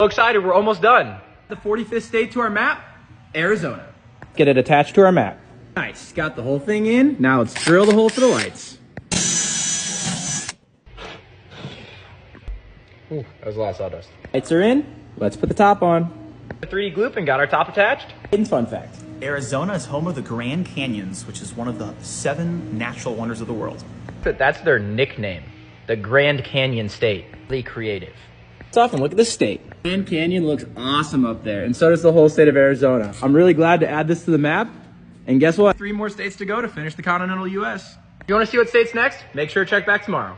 So excited, we're almost done. The 45th state to our map, Arizona. Get it attached to our map. Nice, got the whole thing in. Now let's drill the hole for the lights. Ooh, that was a lot of sawdust. Lights are in, let's put the top on. The 3D gloop and got our top attached. Hidden fun fact. Arizona is home of the Grand Canyons, which is one of the 7 natural wonders of the world. That's their nickname. The Grand Canyon State. Really creative. Let's off and look at the state. Grand Canyon looks awesome up there, and so does the whole state of Arizona. I'm really glad to add this to the map. And guess what? 3 more states to go to finish the continental U.S. If you want to see what state's next, make sure to check back tomorrow.